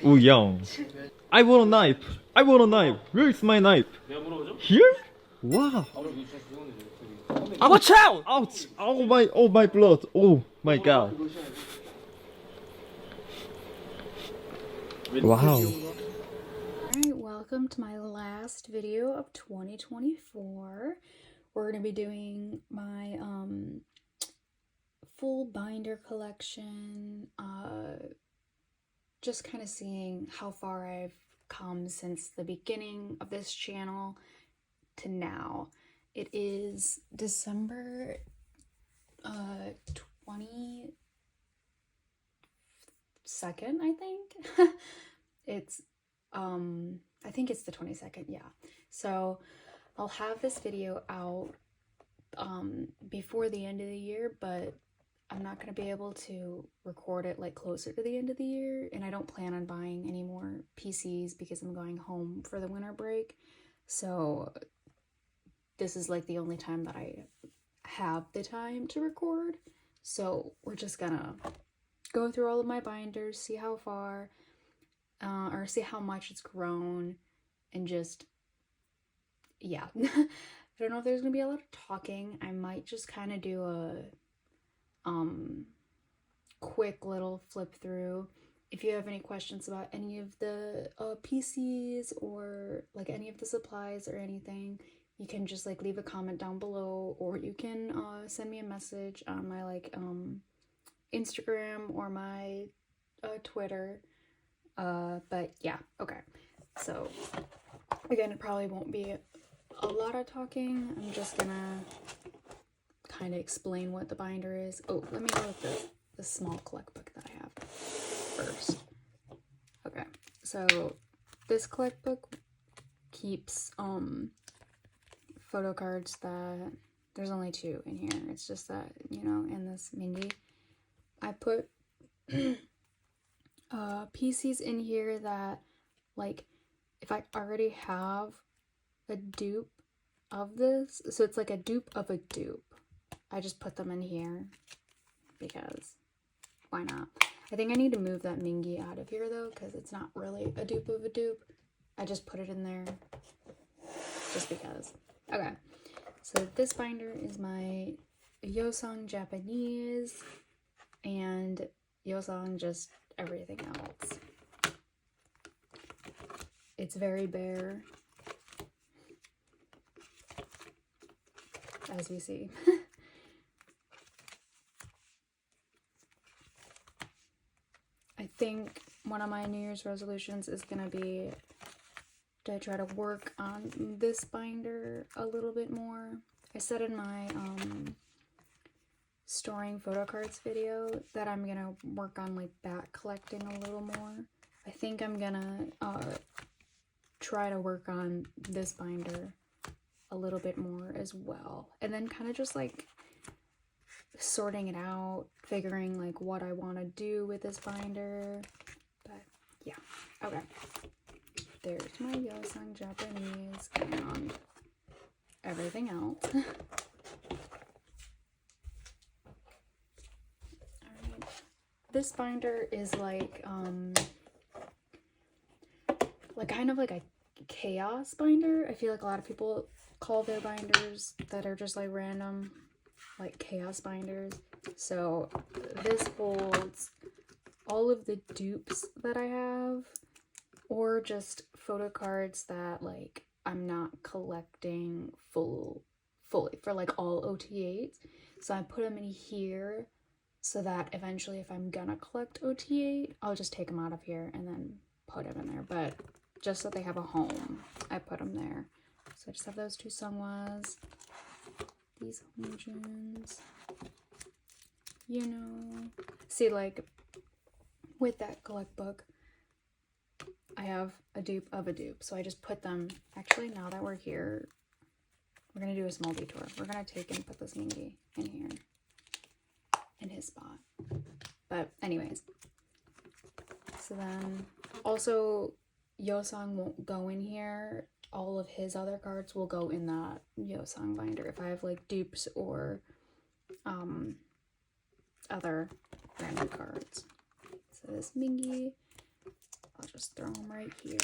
Oh, young. I want a knife. I want a knife. Where is my knife? Here? Wow. Watch out! Ouch! Oh my blood! Oh my god! Wow! Alright, welcome to my last video of 2024. We're going to be doing my full binder collection, just kind of seeing how far I've come since the beginning of this channel to now. It is December 22nd, I think. It's I think it's the 22nd, yeah. So I'll have this video out before the end of the year, but I'm not going to be able to record it like closer to the end of the year, and I don't plan on buying any more PCs because I'm going home for the winter break. So this is like the only time that I have the time to record. So we're just gonna go through all of my binders, see how far, or see how much it's grown, and just, yeah. I don't know if there's gonna be a lot of talking. I might just kind of do a quick little flip through. If you have any questions about any of the PCs or like any of the supplies or anything, you can just like leave a comment down below, or you can send me a message on my like Instagram or my Twitter. But yeah, okay. So again, it probably won't be a lot of talking. I'm just gonna kind of explain what the binder is. Oh, let me go with the small collect book that I have first. Okay, so this collect book keeps photo cards that there's only 2 in here. It's just that, you know, in this Mingy, I put PCs in here that, like, if I already have a dupe of this, so it's like a dupe of a dupe, I just put them in here because why not? I think I need to move that Mingy out of here though, because it's not really a dupe of a dupe. I just put it in there just because. Okay, so this binder is my yeosang Japanese and yeosang just everything else. It's very bare, as we see. I think one of my New Year's resolutions is gonna be to try to work on this binder a little bit more. I said in my storing photo cards video that I'm gonna work on like back collecting a little more. I think I'm gonna try to work on this binder a little bit more as well, and then kind of just like sorting it out, figuring like what I want to do with this binder. But yeah, okay, there's my yeosang Japanese and everything else. Alright, this binder is like kind of like a chaos binder. I feel like a lot of people call their binders that are just like random like chaos binders. So this holds all of the dupes that I have, or just photo cards that like I'm not collecting fully for like all OT8s. So I put them in here so that eventually if I'm gonna collect OT8, I'll just take them out of here and then put them in there. But just so they have a home, I put them there. So I just have those 2 Sungwas, these Honjuns, you know. See, like, with that collect book, I have a dupe of a dupe. So I just put them, actually, now that we're here, we're going to do a small detour. We're going to take and put this Mingy in here, in his spot. But anyways, so then, also, yeosang won't go in here. All of his other cards will go in that yeosang binder if I have like dupes or other random cards. So this Mingy, I'll just throw them right here.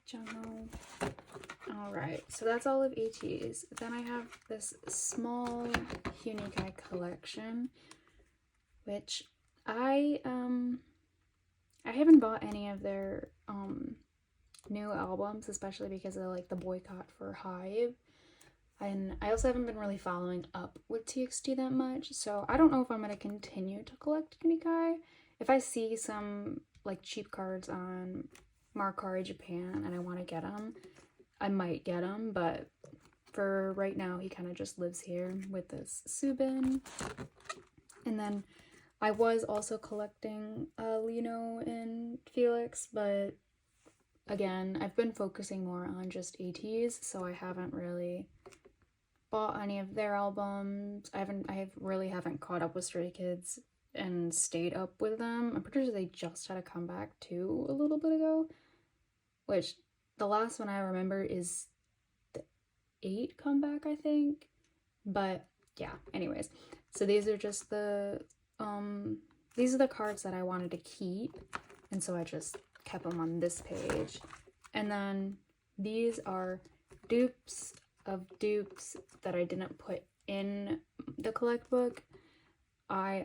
Jungle. Alright, so that's all of ATEEZ. Then I have this small Unikai collection, which I haven't bought any of their new albums, especially because of like the boycott for Hive. And I also haven't been really following up with TXT that much, so I don't know if I'm going to continue to collect Unikai. If I see some like cheap cards on Mercari Japan and I want to get them, I might get them, but for right now he kind of just lives here with this Subin. And then I was also collecting Lino and Felix, but again, I've been focusing more on just ATEEZ, so I haven't really bought any of their albums. I really haven't caught up with Stray Kids and stayed up with them. I'm pretty sure they just had a comeback too a little bit ago, which the last one I remember is the 8 comeback, I think. But yeah, anyways, so these are just the these are the cards that I wanted to keep, and so I just kept them on this page. And then these are dupes of dupes that I didn't put in the collect book. I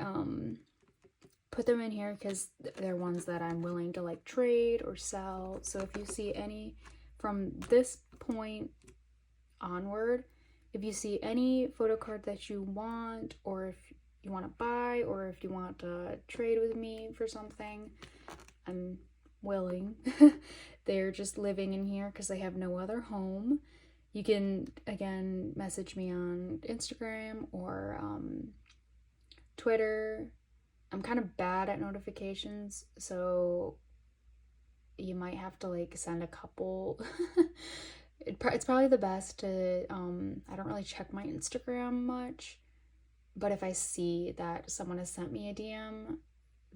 put them in here because they're ones that I'm willing to like trade or sell. So if you see any from this point onward, if you see any photo card that you want, or if you want to buy, or if you want to trade with me for something, I'm willing. They're just living in here because they have no other home. You can, again, message me on Instagram or Twitter. I'm kind of bad at notifications, so you might have to like send a couple. It's probably the best to, I don't really check my Instagram much, but if I see that someone has sent me a DM,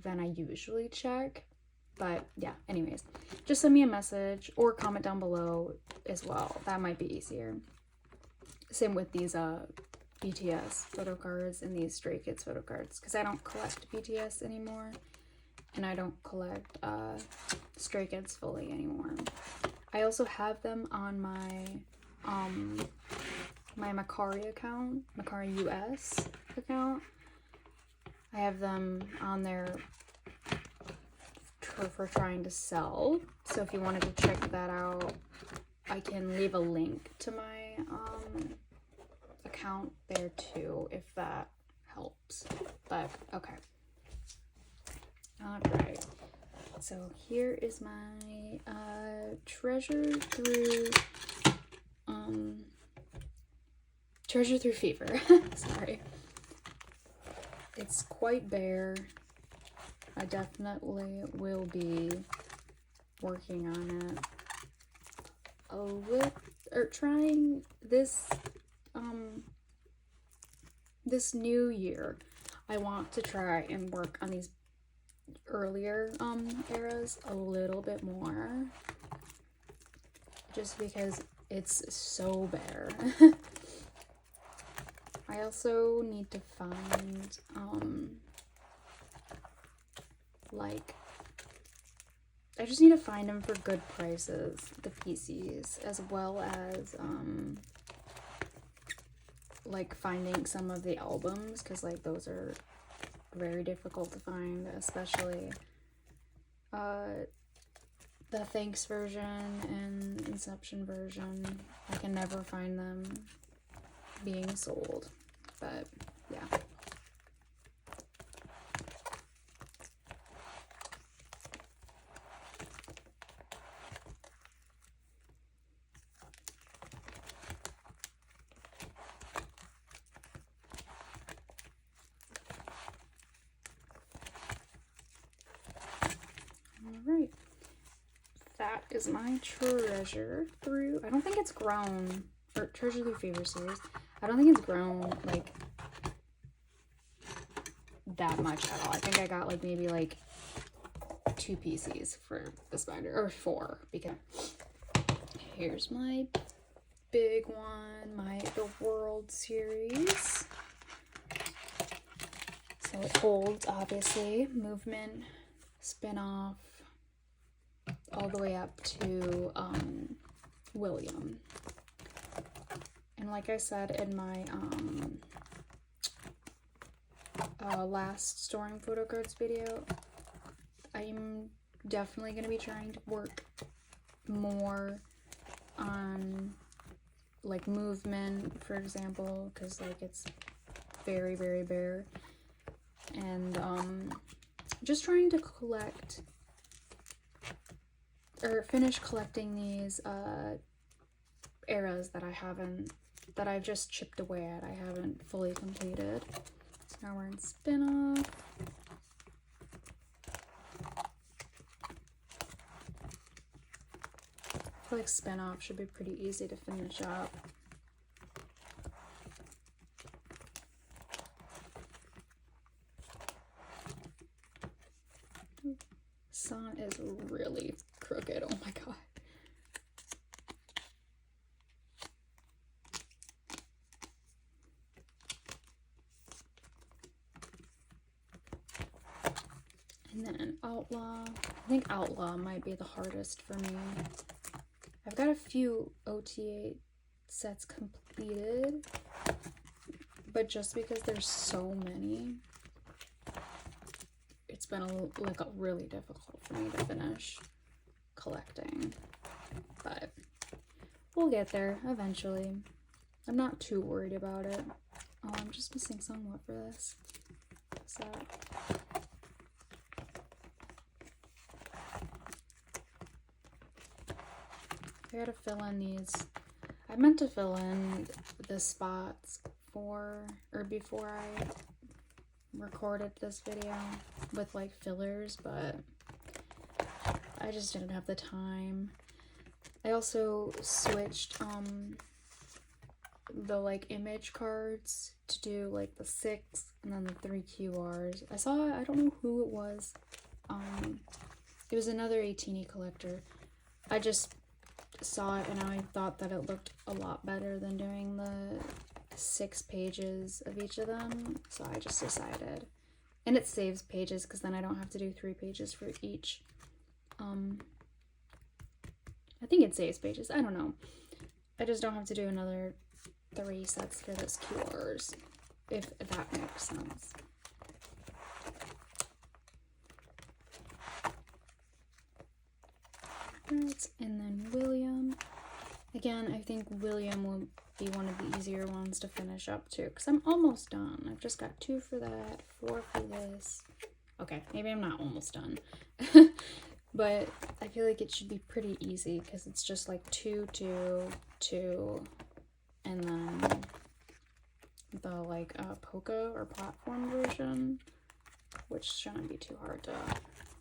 then I usually check. But yeah, anyways, just send me a message or comment down below as well. That might be easier. Same with these BTS photo cards and these Stray Kids photo cards, because I don't collect BTS anymore, and I don't collect Stray Kids fully anymore. I also have them on my my Mercari account, Mercari US account. I have them on there for trying to sell, so if you wanted to check that out, I can leave a link to my account there too, if that helps. But okay, all right, so here is my treasure through fever. Sorry, it's quite bare. I definitely will be working on it a little, or trying this this new year. I want to try and work on these earlier eras a little bit more, just because it's so bare. I also need to find like, I just need to find them for good prices, the PCs, as well as like finding some of the albums, because like those are very difficult to find, especially the Thanks version and Inception version. I can never find them being sold, but yeah. Alright, that is my treasure through. I don't think it's grown, or treasure through fever series. I don't think it's grown like that much at all. I think I got like maybe like 2 PCs for this binder, or 4, because here's my big one, the World Series. So it holds, obviously, movement, spin-off, all the way up to William. And like I said in my last storing photo cards video, I'm definitely going to be trying to work more on like movement, for example, because like it's very, very bare. And just trying to collect or finish collecting these eras that I've just chipped away at. I haven't fully completed. So now we're in spin-off. I feel like spin-off should be pretty easy to finish up. Sun is really crooked. Oh my god. And then Outlaw. I think Outlaw might be the hardest for me. I've got a few OTA sets completed, but just because there's so many, it's been like really difficult for me to finish collecting. But we'll get there eventually. I'm not too worried about it. Oh, I'm just missing somewhat for this. So I gotta fill in these. I meant to fill in the spots before I recorded this video with like fillers, but I just didn't have the time. I also switched the like image cards to do like the 6 and then the 3 QRs. I don't know who it was. It was another ATEEZ collector. I just saw it and I thought that it looked a lot better than doing the 6 pages of each of them, so I just decided. And it saves pages because then I don't have to do 3 pages for each. I think it saves pages, I don't know. I just don't have to do another 3 sets for this QRs, if that makes sense. Right, and then William. Again, I think William will be one of the easier ones to finish up too, because I'm almost done. I've just got 2 for that, 4 for this. Okay, maybe I'm not almost done. But I feel like it should be pretty easy because it's just like 2, 2, 2, and then the like polka or platform version, which shouldn't be too hard to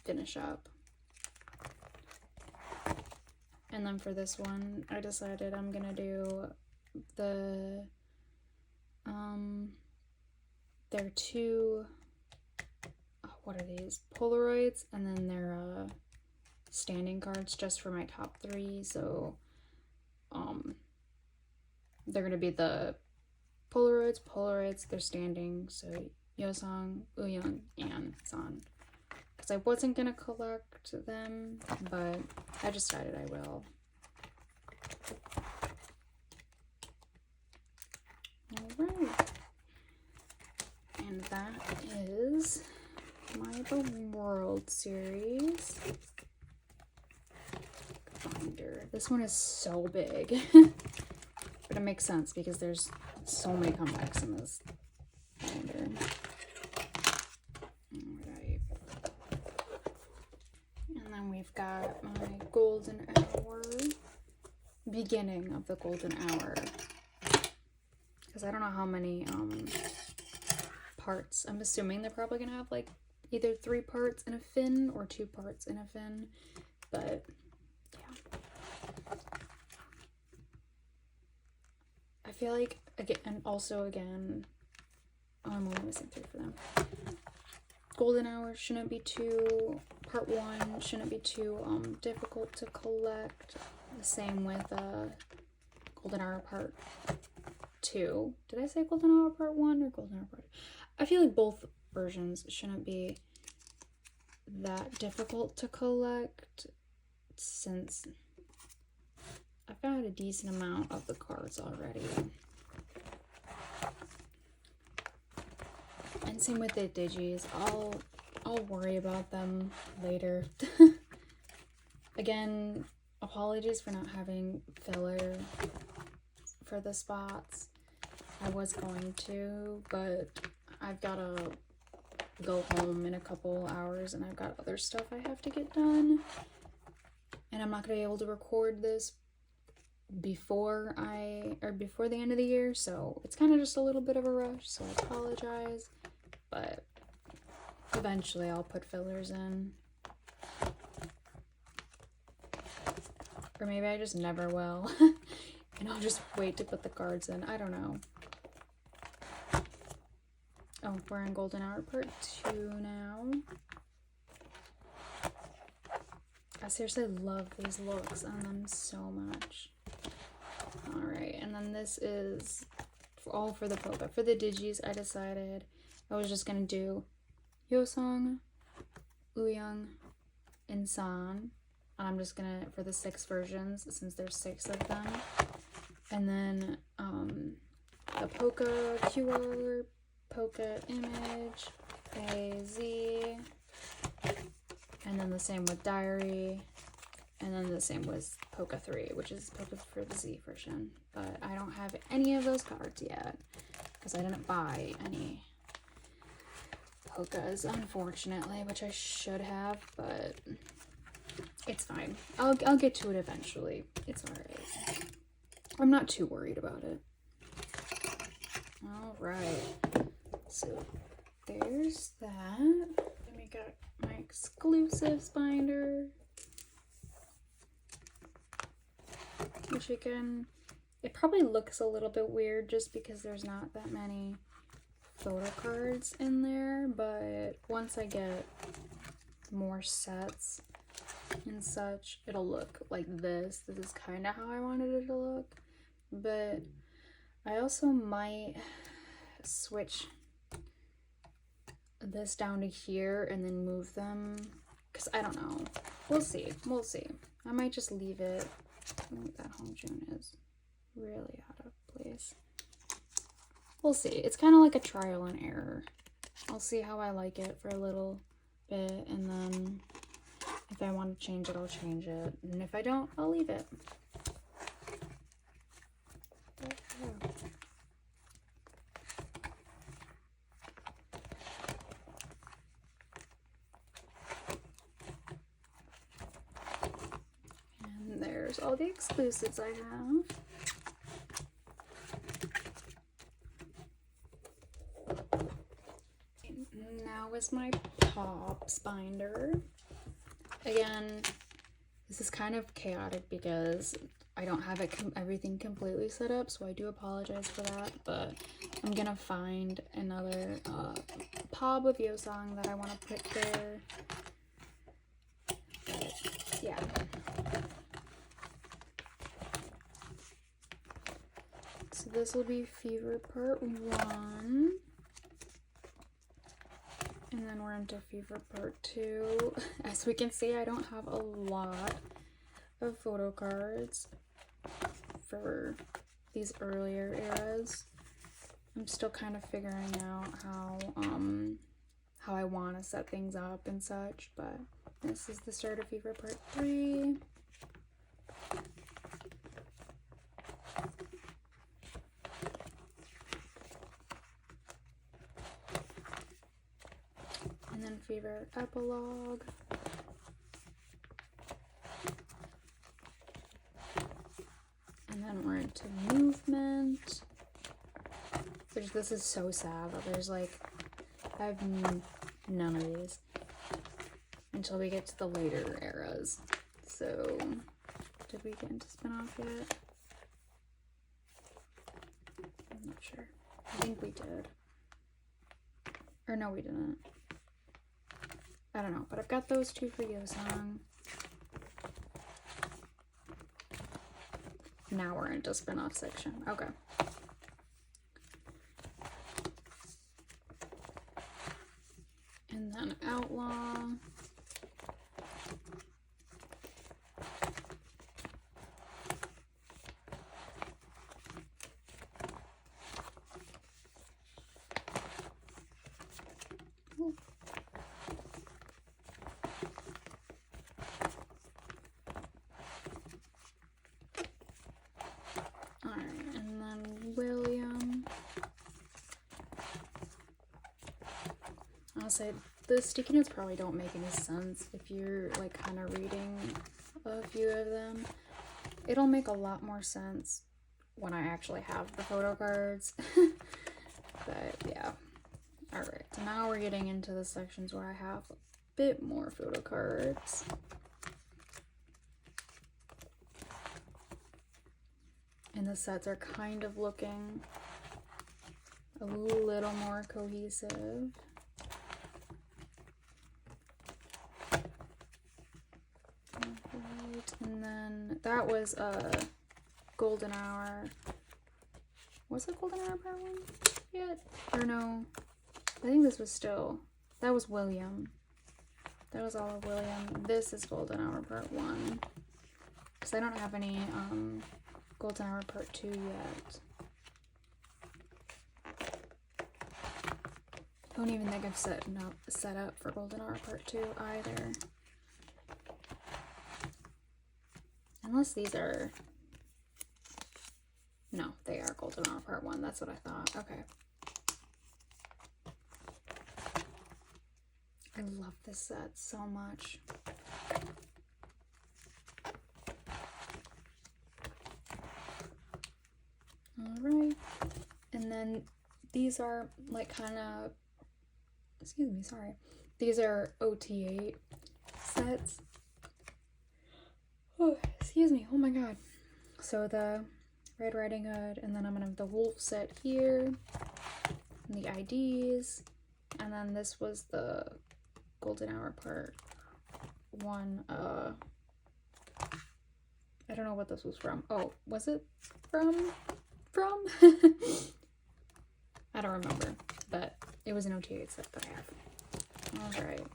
finish up. And then for this one, I decided I'm gonna do the, there are 2, what are these? Polaroids, and then they're standing cards just for my top 3, so, they're gonna be the Polaroids, they're standing, so yeosang, Woosang, and san. Because I wasn't gonna collect them, but I decided I will. Alright. And that is the World Series binder. This one is so big. But it makes sense because there's so many comebacks in this binder. Alright. And then we've got my golden hour. Beginning of the golden hour. Because I don't know how many parts. I'm assuming they're probably gonna have like either 3 parts in a fin or 2 parts in a fin. But yeah. I feel like again, and also again, I'm only missing 3 for them. Golden hour shouldn't be too, part 1 shouldn't be too difficult to collect. The same with Golden Hour Part 2. Did I say Golden Hour Part 1 or Golden Hour Part 2? I feel like both versions shouldn't be that difficult to collect since I've got a decent amount of the cards already. And same with the digis. I'll worry about them later. Again, apologies for not having filler for the spots. I was going to, but I've gotta go home in a couple hours and I've got other stuff I have to get done. And I'm not gonna be able to record this before the end of the year, so it's kind of just a little bit of a rush, so I apologize. But eventually I'll put fillers in. Or maybe I just never will. And I'll just wait to put the cards in. I don't know. Oh, we're in Golden Hour Part 2 now. I seriously love these looks on them so much. Alright, and then this is all for the polka. For the digis, I decided I was just gonna do yeosang, yeosang, and san. I'm just gonna, for the 6 versions, since there's 6 of them. And then the polka QR, polka image, ATEEZ, and then the same with diary, and then the same with polka 3, which is polka for the Z version. But I don't have any of those cards yet because I didn't buy any polkas, unfortunately, which I should have, but it's fine. I'll get to it eventually. It's alright. I'm not too worried about it. Alright. So there's that. Then we got my exclusives binder. Which again, it probably looks a little bit weird just because there's not that many photo cards in there, but once I get more sets and such, it'll look like this. This is kind of how I wanted it to look, but I also might switch this down to here and then move them, because I don't know. We'll see. We'll see. I might just leave it. Ooh, that home June is really out of place. We'll see. It's kind of like a trial and error. I'll see how I like it for a little bit, and then if I want to change it, I'll change it. And if I don't, I'll leave it. And there's all the exclusives I have. Now is my pobs binder. Again, this is kind of chaotic because I don't have it everything completely set up, so I do apologize for that, but I'm gonna find another pob of yeosang that I want to put there. But yeah. So this will be Fever Part 1. And then we're into Fever Part 2. As we can see, I don't have a lot of photo cards for these earlier eras. I'm still kind of figuring out how I want to set things up and such, but this is the start of Fever Part 3. And then Fever Epilogue. And then we're into Movement. Which, this is so sad that there's like, I have none of these until we get to the later eras. So, did we get into spin-off yet? I'm not sure. I think we did. Or no, we didn't. I don't know, but I've got those two for yeosang. Now we're into spin-off section. Okay. And then Outlaw. Ooh. Alright, and then William. I'll say the sticky notes probably don't make any sense if you're like kind of reading a few of them. It'll make a lot more sense when I actually have the photo cards. But yeah. Alright, so now we're getting into the sections where I have a bit more photo cards. And the sets are kind of looking a little more cohesive. Right, and then that was a Golden Hour. Was it Golden Hour Part 1 yet? Or no? I think this was still, that was William. That was all of William. This is Golden Hour Part 1. Because I don't have any Golden Hour Part 2 yet. I don't even think I've set up for Golden Hour Part 2 either. Unless these are... No, they are Golden Hour Part 1. That's what I thought. Okay. I love this set so much. Alright. And then these are like kind of... Excuse me, sorry. These are OT8 sets. Oh, excuse me. Oh my god. So the Red Riding Hood, and then I'm gonna have the wolf set here, and the IDs, and then this was the Golden Hour Part 1. I don't know what this was from. Oh, was it from? I don't remember, but it was an OT8 set that I have. Alright.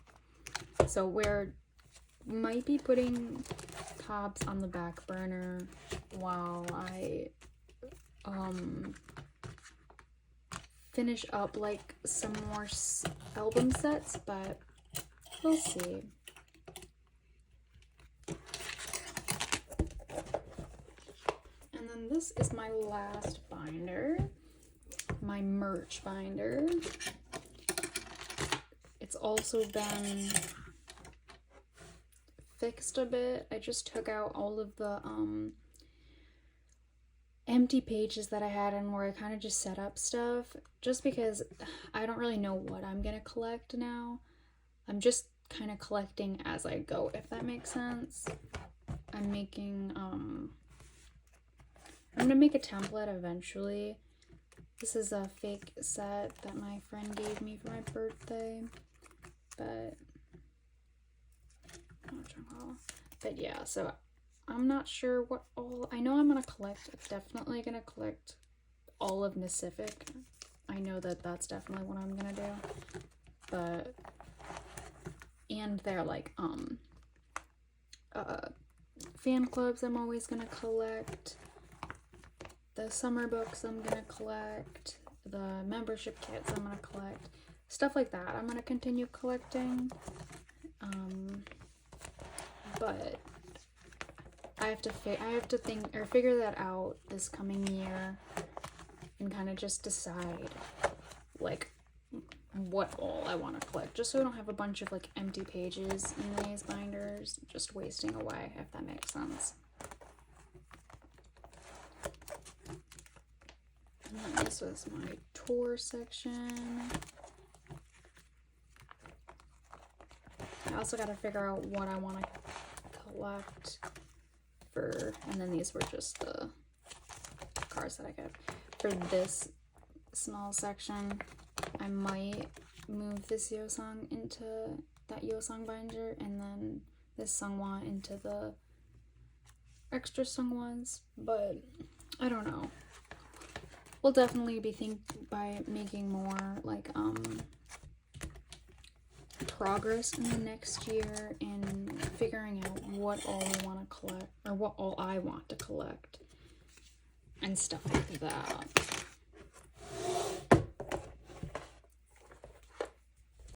So we're might be putting pobs on the back burner while I finish up like some more album sets, but we'll see. And then this is my last binder, my merch binder. It's also been fixed a bit. I just took out all of the empty pages that I had and where I kind of just set up stuff, just because I don't really know what I'm gonna collect now. I'm just kind of collecting as I go, if that makes sense. I'm making I'm gonna make a template eventually. This is a fake set that my friend gave me for my birthday, but yeah, so I'm not sure what all, I know I'm gonna collect, definitely gonna collect all of Pacific. I know that that's definitely what I'm gonna do, but, and they're like, fan clubs I'm always gonna collect, the summer books I'm gonna collect, the membership kits I'm gonna collect, stuff like that I'm gonna continue collecting. But I have to think or figure that out this coming year and kind of just decide like what all I want to collect, just so I don't have a bunch of like empty pages in these binders just wasting away, if that makes sense. And then this was my tour section. I also got to figure out what I want to collect for, and then these were just the cards that I got for this small section. I might move this yeosang into that yeosang binder, and then this sungwa into the extra sung ones, but I don't know. We'll definitely be by making more like progress in the next year and figuring out what all we want to collect, or what all I want to collect and stuff like that.